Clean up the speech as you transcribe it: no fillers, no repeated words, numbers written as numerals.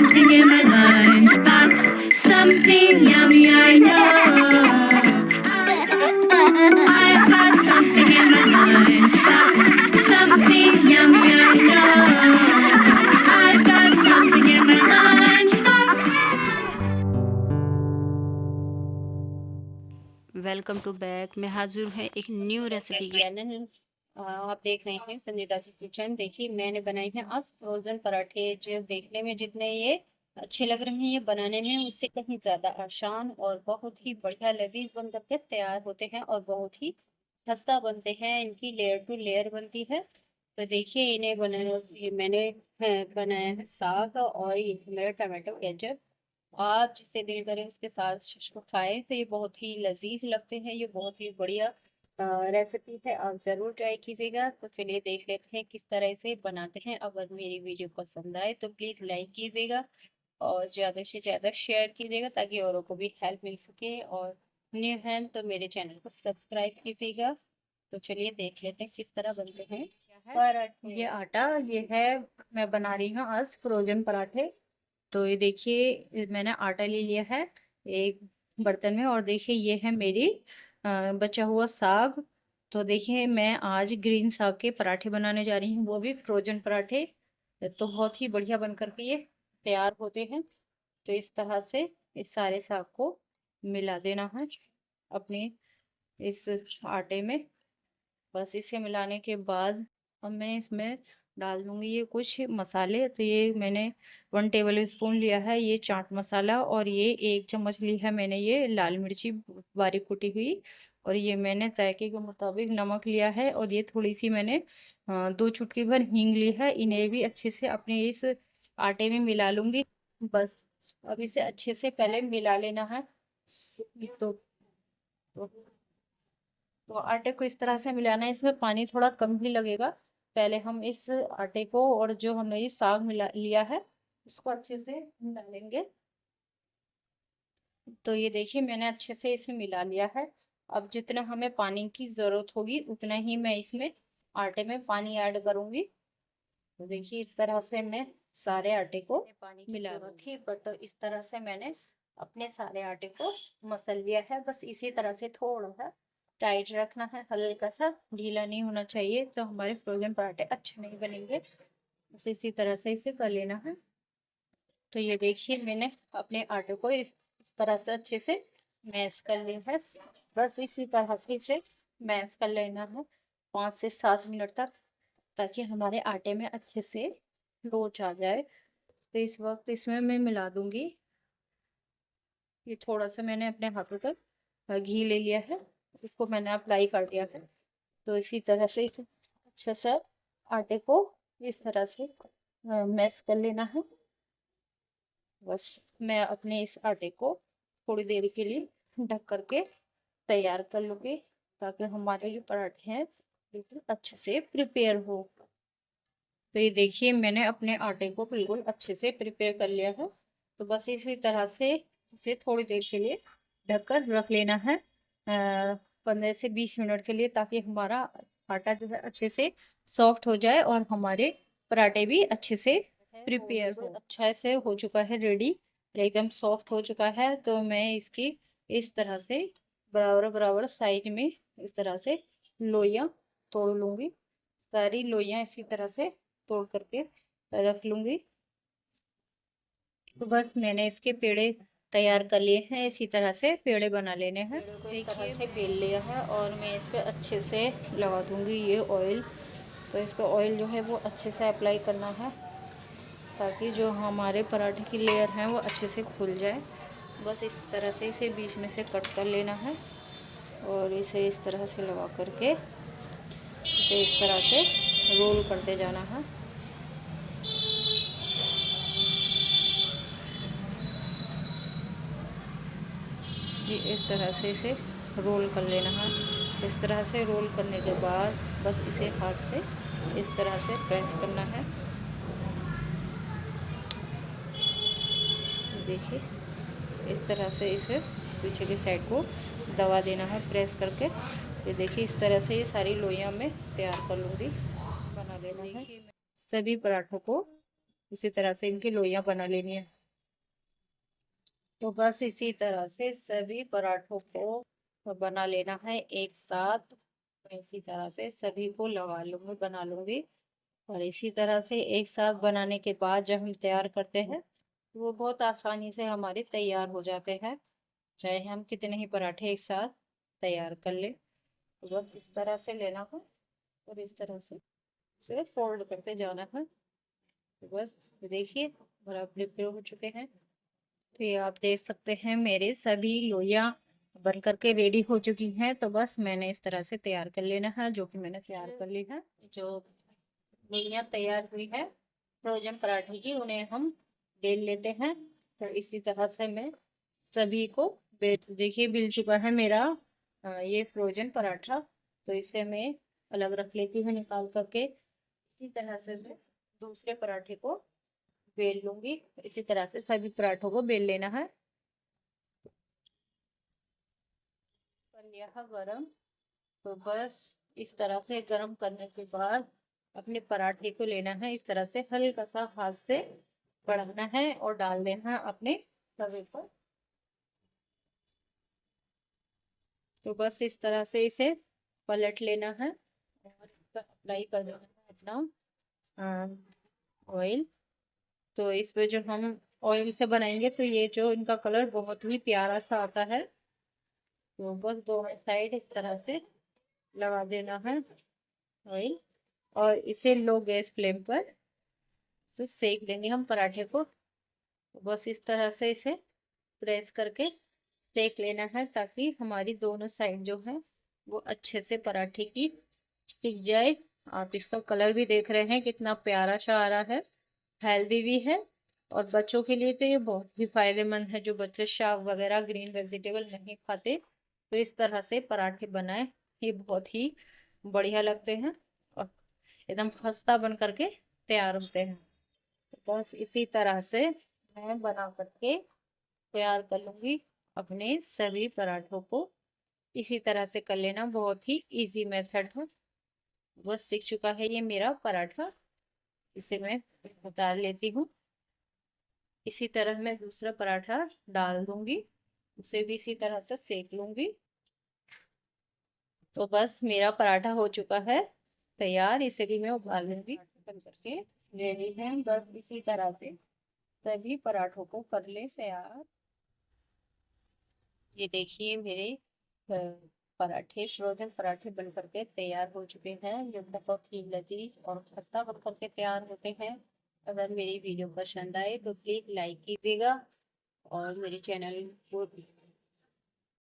something in my lunchbox. Something yummy, I know. I've got something in my lunchbox. Something yummy, I know. I've got something in my lunchbox. Welcome to back. मैं हाजिर हूँ एक new recipe के channel. आप देख रहे हैं संजीदा की किचन। देखिए मैंने बनाई है आज फ्रोजन पराठे, जो देखने में जितने ये अच्छे लग रहे हैं, ये बनाने में उससे कहीं ज़्यादा आसान और बहुत ही बढ़िया लजीज बन करके तैयार होते हैं और बहुत ही खस्ता बनते हैं। इनकी लेयर टू लेयर बनती है। तो देखिए इन्हें ये मैंने बनाया है साग और ये मेरा टमाटो केचप। आप जिससे दिल करे उसके साथ इसको खाएं तो ये बहुत ही लजीज लगते हैं। ये बहुत ही बढ़िया रेसिपी है, आप ज़रूर ट्राई कीजिएगा। तो चलिए देख लेते हैं किस तरह से बनाते हैं। अगर मेरी वीडियो पसंद आए तो प्लीज़ लाइक कीजिएगा और ज़्यादा से ज़्यादा शेयर कीजिएगा ताकि औरों को भी हेल्प मिल सके। और न्यू हैं तो मेरे चैनल को सब्सक्राइब कीजिएगा। तो चलिए देख लेते हैं किस तरह बनते हैं। क्या है ये आटा, ये है मैं बना रही हूँ आज फ्रोजन पराठे। तो ये देखिए मैंने आटा ले लिया है एक बर्तन में, और देखिए ये है मेरी बचा हुआ साग। तो देखिए मैं आज ग्रीन साग के पराठे बनाने जा रही हूँ, वो भी फ्रोजन पराठे। तो बहुत ही बढ़िया बन करके ये तैयार होते हैं। तो इस तरह से इस सारे साग को मिला देना है अपने इस आटे में। बस इसे मिलाने के बाद अब मैं इसमें डाल दूंगी ये कुछ मसाले। तो ये मैंने 1 टेबल स्पून लिया है ये चाट मसाला, और ये 1 चम्मच ली है मैंने ये लाल मिर्ची बारीक कुटी हुई, और ये मैंने जायके के मुताबिक नमक लिया है, और ये थोड़ी सी मैंने 2 चुटकी भर हींग ली है। इन्हें भी अच्छे से अपने इस आटे में मिला लूंगी। बस अब इसे अच्छे से पहले मिला लेना है। तो, तो तो आटे को इस तरह से मिलाना है, इसमें पानी थोड़ा कम ही लगेगा। पहले हम इस आटे को और जो हमने ये साग मिला लिया है उसको अच्छे से मिला लेंगे। तो ये देखिए मैंने अच्छे से इसे मिला लिया है। अब जितना हमें पानी की जरूरत होगी उतना ही मैं इसमें आटे में पानी ऐड करूंगी। तो देखिए इस तरह से मैं सारे आटे को पानी मिला थी, तो इस तरह से मैंने अपने सारे आटे को मसल लिया है। बस इसी तरह से थोड़ा सा टाइट रखना है, हल्का सा ढीला नहीं होना चाहिए, तो हमारे फ्रोजन पराठे अच्छे नहीं बनेंगे। बस इसी तरह से इसे कर लेना है। तो ये देखिए मैंने अपने आटे को इस तरह से अच्छे से मैश कर लिया है। बस इसी तरह से इसे मैश कर लेना है 5 से 7 मिनट तक, ताकि हमारे आटे में अच्छे से लोच आ जाए। तो इस वक्त इसमें मैं मिला दूंगी, ये थोड़ा सा मैंने अपने हाथों पर घी ले लिया है, इसको मैंने अप्लाई कर दिया है। तो इसी तरह से इसे अच्छा सा आटे को इस तरह से मैश कर लेना है। बस मैं अपने इस आटे को थोड़ी देर के लिए ढक करके तैयार कर लूँगी, ताकि हमारे जो पराठे हैं बिल्कुल अच्छे से प्रिपेयर हो। तो ये देखिए मैंने अपने आटे को बिल्कुल अच्छे से प्रिपेयर कर लिया है। तो बस इसी तरह से इसे थोड़ी देर के लिए ढककर रख लेना है 15 से 20 मिनट के लिए, ताकि हमारा आटा जो है अच्छे से सॉफ्ट हो जाए और हमारे पराठे भी अच्छे से प्रिपेयर हो। अच्छा से हो चुका है रेडी, एकदम सॉफ्ट हो चुका है। तो मैं इसकी इस तरह से बराबर बराबर साइज में इस तरह से लोइयाँ तोड़ लूँगी। सारी लोइयाँ इसी तरह से तोड़ करके रख लूंगी। तो बस मैंने इसके पेड़े तैयार कर लिए हैं, इसी तरह से पेड़े बना लेने हैं। पेड़े को इस तरह से बेल लिया है और मैं इस पर अच्छे से लगा दूंगी ये ऑयल। तो इस पर ऑयल जो है वो अच्छे से अप्लाई करना है, ताकि जो हमारे पराठे की लेयर है वो अच्छे से खुल जाए। बस इस तरह से इसे बीच में से कट कर लेना है और इसे इस तरह से लगा करके इसे इस तरह से रोल करते जाना है। ये इस तरह से इसे रोल कर लेना है। इस तरह से रोल करने के बाद बस इसे हाथ से इस तरह से प्रेस करना है। देखिए इस तरह से इसे पीछे की साइड को दबा देना है प्रेस करके। ये देखिए इस तरह से ये सारी लोइयां मैं तैयार कर लूँगी, बना लेना है। सभी पराठों को इसी तरह से इनकी लोइयां बना लेनी है। तो बस इसी तरह से सभी पराठों को बना लेना है एक साथ। इसी तरह से सभी को लगा लूंगी, बना लूंगी। और इसी तरह से एक साथ बनाने के बाद जब हम तैयार करते हैं, वो बहुत आसानी से हमारे तैयार हो जाते हैं, चाहे हम कितने ही पराठे एक साथ तैयार कर ले। तो बस इस तरह से लेना है और इस तरह से फिर फोल्ड करते जाना है। तो बस देखिए बराबर प्रिपेयर हो चुके हैं। तो ये आप देख सकते हैं मेरे सभी लोइयां बन करके रेडी हो चुकी हैं। तो बस मैंने इस तरह से तैयार कर लेना है, जो कि मैंने तैयार कर ली है। जो लोइयां तैयार हुई है फ्रोजन पराठे की, उन्हें हम बेल लेते हैं। तो इसी तरह से मैं सभी को बेल, देखिए बिल चुका है मेरा ये फ्रोजन पराठा। तो इसे मैं अलग रख लेती हूँ निकाल करके। इसी तरह से मैं दूसरे पराठे को बेल लूंगी। इसी तरह से सभी पराठों को बेल लेना है। कर लिया है गरम। तो बस इस तरह से गरम करने के बाद अपने पराठे को लेना है, इस तरह से हल्का सा हाथ से बढ़ाना है और डाल देना है अपने तवे पर। तो बस इस तरह से इसे पलट लेना है और इस पर अप्लाई कर देना है अपना ऑयल। तो इस पे जो हम ऑयल से बनाएंगे तो ये जो इनका कलर बहुत ही प्यारा सा आता है। तो बस दोनों साइड इस तरह से लगा देना है ऑयल और इसे लो गैस फ्लेम पर सेक लेंगे हम पराठे को। बस इस तरह से इसे प्रेस करके सेक लेना है, ताकि हमारी दोनों साइड जो है वो अच्छे से पराठे की सिक जाए। आप इसका कलर भी देख रहे हैं कितना प्यारा सा आ रहा है, हेल्दी भी है। और बच्चों के लिए तो ये बहुत ही फायदेमंद है, जो बच्चे शाक वगैरह ग्रीन वेजिटेबल नहीं खाते, तो इस तरह से पराठे बनाए, ये बहुत ही बढ़िया लगते हैं और एकदम खस्ता बन करके तैयार होते हैं। तो बस इसी तरह से मैं बना करके तैयार कर लूंगी अपने सभी पराठों को। इसी तरह से कर लेना, बहुत ही इजी मेथड है। बस सीख चुका है ये मेरा पराठा, इसे मैं उतार लेती हूँ। इसी तरह मैं दूसरा पराठा डाल दूंगी, उसे भी इसी तरह से सेक लूंगी। तो बस मेरा पराठा हो चुका है तैयार, इसे भी मैं उबाल लूंगी। बन करके रेडी है। बस इसी तरह से सभी पराठों को कर ले तैयार। ये देखिए मेरे पराठे, फ्रोजन पराठे बन करके तैयार हो चुके हैं। ये बहुत ही लजीज और खस्ता बन करके तैयार होते हैं। अगर मेरी वीडियो पसंद आए तो प्लीज़ लाइक कीजिएगा और मेरे चैनल को